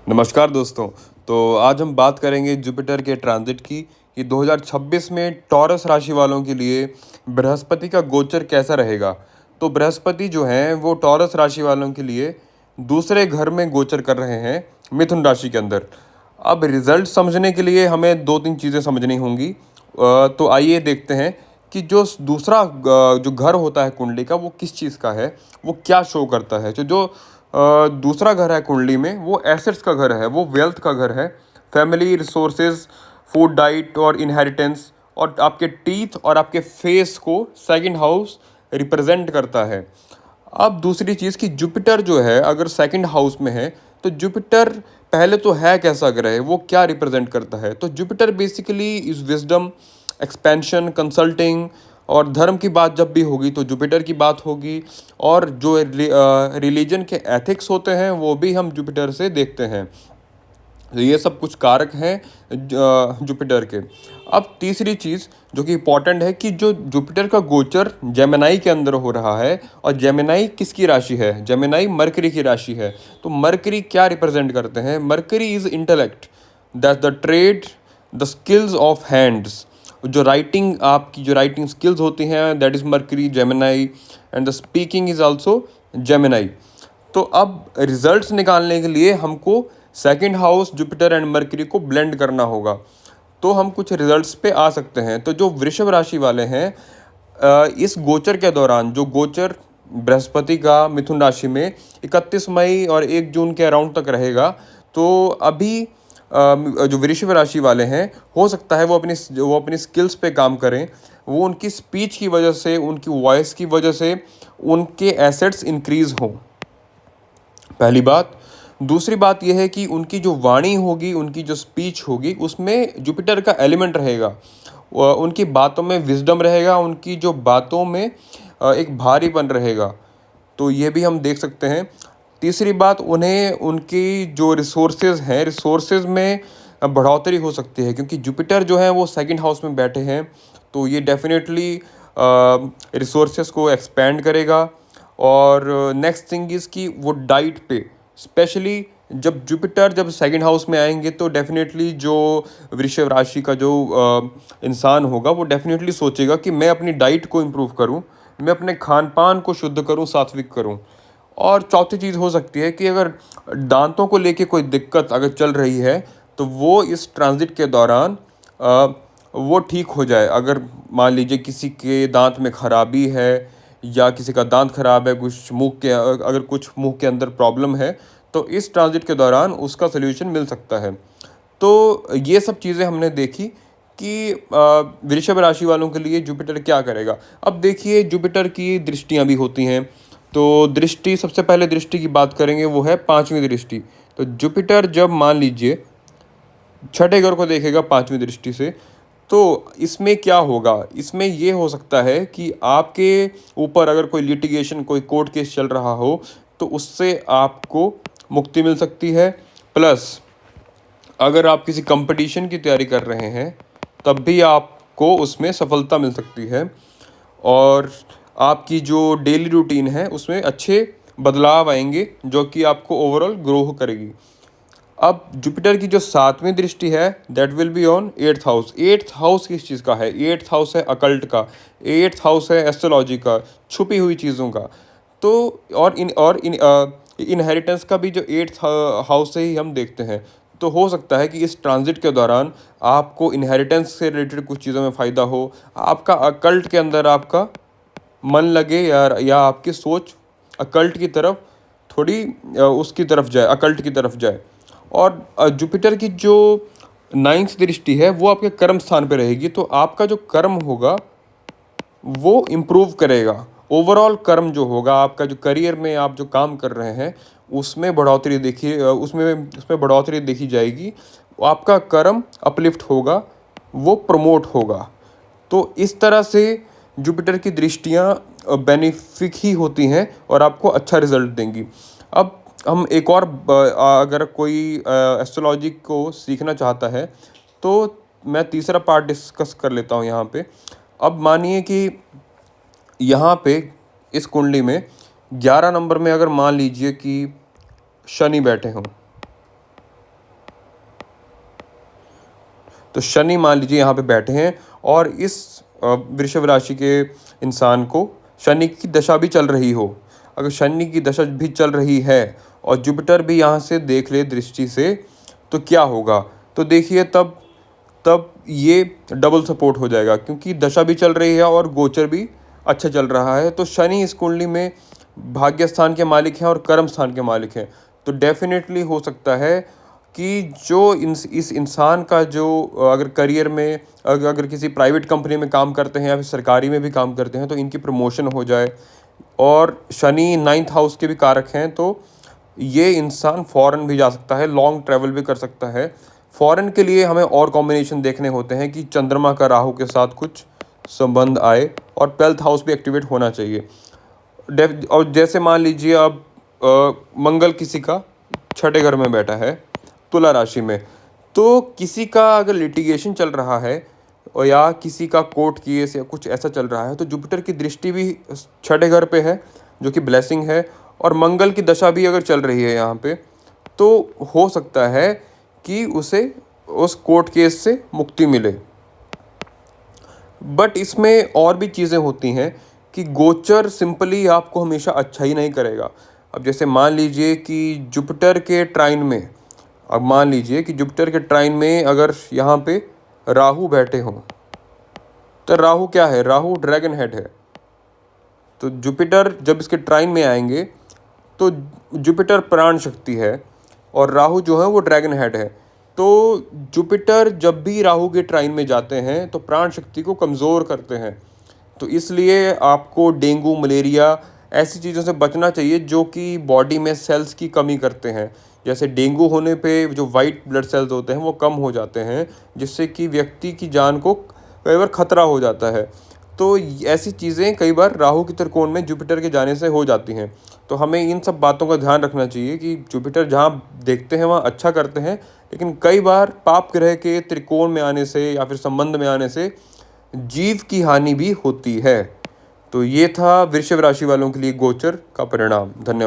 नमस्कार दोस्तों। तो आज हम बात करेंगे जुपिटर के ट्रांजिट की कि 2026 में टॉरस राशि वालों के लिए बृहस्पति का गोचर कैसा रहेगा। तो बृहस्पति जो हैं वो टॉरस राशि वालों के लिए दूसरे घर में गोचर कर रहे हैं मिथुन राशि के अंदर। अब रिजल्ट समझने के लिए हमें दो तीन चीज़ें समझनी होंगी। तो आइए देखते हैं कि जो दूसरा जो घर होता है कुंडली का वो किस चीज़ का है, वो क्या शो करता है। जो दूसरा घर है कुंडली में वो एसेट्स का घर है, वो वेल्थ का घर है, फैमिली रिसोर्सेज, फूड डाइट और इनहेरिटेंस, और आपके टीथ और आपके फेस को सेकंड हाउस रिप्रेजेंट करता है। अब दूसरी चीज़ कि जुपिटर जो है अगर सेकंड हाउस में है तो जुपिटर पहले तो है कैसा ग्रह है, वो क्या रिप्रेजेंट करता है। तो Jupiter basically is wisdom, expansion, consulting, और धर्म की बात जब भी होगी तो जुपिटर की बात होगी। और जो रिलीजन के एथिक्स होते हैं वो भी हम जुपिटर से देखते हैं। तो ये सब कुछ कारक हैं जुपिटर के। अब तीसरी चीज़ जो कि इम्पॉर्टेंट है कि जो जुपिटर का गोचर जेमिनाई के अंदर हो रहा है, और जेमिनाई किसकी राशि है, जेमिनाई मरकरी की राशि है। तो मरकरी क्या रिप्रेजेंट करते हैं, mercury is intellect, that the trade, the skills of hands, जो राइटिंग, आपकी जो राइटिंग स्किल्स होती हैं, that is mercury Gemini, and the speaking is also Gemini. तो अब रिजल्ट्स निकालने के लिए हमको second house Jupiter and mercury को ब्लेंड करना होगा, तो हम कुछ रिजल्ट्स पे आ सकते हैं। तो जो वृषभ राशि वाले हैं, इस गोचर के दौरान, जो गोचर बृहस्पति का मिथुन राशि में 31 मई और 1 जून के अराउंड तक रहेगा, तो अभी जो वृषभ राशि वाले हैं हो सकता है वो अपनी स्किल्स पे काम करें, वो उनकी स्पीच की वजह से, उनकी वॉइस की वजह से उनके एसेट्स इंक्रीज हों, पहली बात। दूसरी बात यह है कि उनकी जो वाणी होगी, उनकी जो स्पीच होगी, उसमें जुपिटर का एलिमेंट रहेगा। उनकी बातों में विजडम रहेगा, उनकी जो बातों में एक भारीपन रहेगा, तो ये भी हम देख सकते हैं। तीसरी बात, उन्हें उनकी जो रिसोर्सेज हैं, रिसोर्सेज में बढ़ोतरी हो सकती है, क्योंकि जुपिटर जो है वो सेकंड हाउस में बैठे हैं, तो ये डेफिनेटली रिसोर्सेज को एक्सपेंड करेगा। और नेक्स्ट थिंग इज़ कि वो डाइट पे स्पेशली, जब सेकंड हाउस में आएंगे तो डेफिनेटली जो वृषभ राशि का जो इंसान होगा वो डेफिनेटली सोचेगा कि मैं अपनी डाइट को इम्प्रूव करूं, मैं अपने खान पान को शुद्ध करूं, सात्विक करूं। और चौथी चीज़ हो सकती है कि अगर दांतों को लेके कोई दिक्कत अगर चल रही है तो वो इस ट्रांजिट के दौरान अ, वो ठीक हो जाए। अगर मान लीजिए किसी के दांत में खराबी है, या किसी का दांत खराब है, कुछ मुंह के अगर कुछ मुंह के अंदर प्रॉब्लम है, तो इस ट्रांजिट के दौरान उसका सल्यूशन मिल सकता है। तो ये सब चीज़ें हमने देखी कि वृषभ राशि वालों के लिए जुपिटर क्या करेगा। अब देखिए जुपिटर की दृष्टियां भी होती हैं, तो दृष्टि, सबसे पहले दृष्टि की बात करेंगे, वो है पांचवी दृष्टि। तो जुपिटर जब मान लीजिए छठे घर को देखेगा पांचवी दृष्टि से, तो इसमें क्या होगा, इसमें ये हो सकता है कि आपके ऊपर अगर कोई लिटिगेशन, कोई कोर्ट केस चल रहा हो, तो उससे आपको मुक्ति मिल सकती है। प्लस अगर आप किसी कंपटीशन की तैयारी कर रहे हैं तब भी आपको उसमें सफलता मिल सकती है। और आपकी जो डेली रूटीन है उसमें अच्छे बदलाव आएंगे, जो कि आपको ओवरऑल ग्रो करेगी। अब जुपिटर की जो सातवीं दृष्टि है, that will be on eighth house. Eighth house किस चीज़ का है, एट्थ हाउस है अकल्ट का, एट्थ हाउस है एस्ट्रोलॉजी का, छुपी हुई चीज़ों का। तो और इन इनहेरिटेंस का भी जो एट्थ हाउस से ही हम देखते हैं। तो हो सकता है कि इस ट्रांजिट के दौरान आपको इनहेरिटेंस से रिलेटेड कुछ चीज़ों में फ़ायदा हो, आपका अकल्ट के अंदर आपका मन लगे, या आपकी सोच अकल्ट की तरफ थोड़ी उसकी तरफ जाए, अकल्ट की तरफ जाए। और जुपिटर की जो नाइन्थ दृष्टि है वो आपके कर्म स्थान पे रहेगी, तो आपका जो कर्म होगा वो इम्प्रूव करेगा। ओवरऑल कर्म जो होगा, आपका जो करियर में आप जो काम कर रहे हैं उसमें बढ़ोतरी देखिए, उसमें बढ़ोतरी देखी जाएगी। आपका कर्म अपलिफ्ट होगा, वो प्रमोट होगा। तो इस तरह से जुपिटर की दृष्टियाँ बेनिफिक ही होती हैं और आपको अच्छा रिजल्ट देंगी। अब हम एक और अगर कोई एस्ट्रोलॉजी को सीखना चाहता है तो मैं तीसरा पार्ट डिस्कस कर लेता हूँ यहाँ पे। अब मानिए कि यहाँ पे इस कुंडली में 11 नंबर में अगर मान लीजिए कि शनि बैठे हों, तो शनि मान लीजिए यहाँ पे बैठे हैं और इस वृषभ राशि के इंसान को शनि की दशा भी चल रही हो, अगर शनि की दशा भी चल रही है और जुपिटर भी यहाँ से देख ले दृष्टि से, तो क्या होगा? तो देखिए तब तब ये डबल सपोर्ट हो जाएगा, क्योंकि दशा भी चल रही है और गोचर भी अच्छा चल रहा है। तो शनि इस कुंडली में भाग्य स्थान के मालिक हैं और कर्म स्थान के मालिक हैं। तो डेफिनेटली हो सकता है कि जो इस इंसान का जो अगर करियर में अगर किसी प्राइवेट कंपनी में काम करते हैं या फिर सरकारी में भी काम करते हैं, तो इनकी प्रमोशन हो जाए। और शनि 9th हाउस के भी कारक हैं, तो ये इंसान फॉरेन भी जा सकता है, लॉन्ग ट्रैवल भी कर सकता है। फॉरेन के लिए हमें और कॉम्बिनेशन देखने होते हैं कि चंद्रमा का राहु के साथ कुछ संबंध आए और 12th हाउस भी एक्टिवेट होना चाहिए। और जैसे मान लीजिए अब मंगल किसी का छठे घर में बैठा है तुला राशि में, तो किसी का अगर लिटिगेशन चल रहा है और या किसी का कोर्ट केस या कुछ ऐसा चल रहा है, तो जुपिटर की दृष्टि भी छठे घर पे है, जो कि ब्लेसिंग है। और मंगल की दशा भी अगर चल रही है यहाँ पे, तो हो सकता है कि उसे उस कोर्ट केस से मुक्ति मिले। बट इसमें और भी चीज़ें होती हैं कि गोचर सिंपली आपको हमेशा अच्छा ही नहीं करेगा। अब जैसे मान लीजिए कि जुपिटर के ट्राइन में अब मान लीजिए कि जुपिटर के ट्राइन में अगर यहाँ पे राहु बैठे हों, तो राहु क्या है? राहु ड्रैगन हेड है। तो जुपिटर जब इसके ट्राइन में आएंगे, तो जुपिटर प्राण शक्ति है और राहु जो है वो ड्रैगन हेड है। तो जुपिटर जब भी राहु के ट्राइन में जाते हैं तो प्राण शक्ति को कमज़ोर करते हैं। तो इसलिए आपको डेंगू, मलेरिया ऐसी चीज़ों से बचना चाहिए जो कि बॉडी में सेल्स की कमी करते हैं। जैसे डेंगू होने पे जो वाइट ब्लड सेल्स होते हैं वो कम हो जाते हैं, जिससे कि व्यक्ति की जान को कई बार खतरा हो जाता है। तो ऐसी चीज़ें कई बार राहु के त्रिकोण में जुपिटर के जाने से हो जाती हैं। तो हमें इन सब बातों का ध्यान रखना चाहिए कि जुपिटर जहाँ देखते हैं वहाँ अच्छा करते हैं, लेकिन कई बार पाप ग्रह के त्रिकोण में आने से या फिर संबंध में आने से जीव की हानि भी होती है। तो ये था वृषभ राशि वालों के लिए गोचर का परिणाम। धन्यवाद।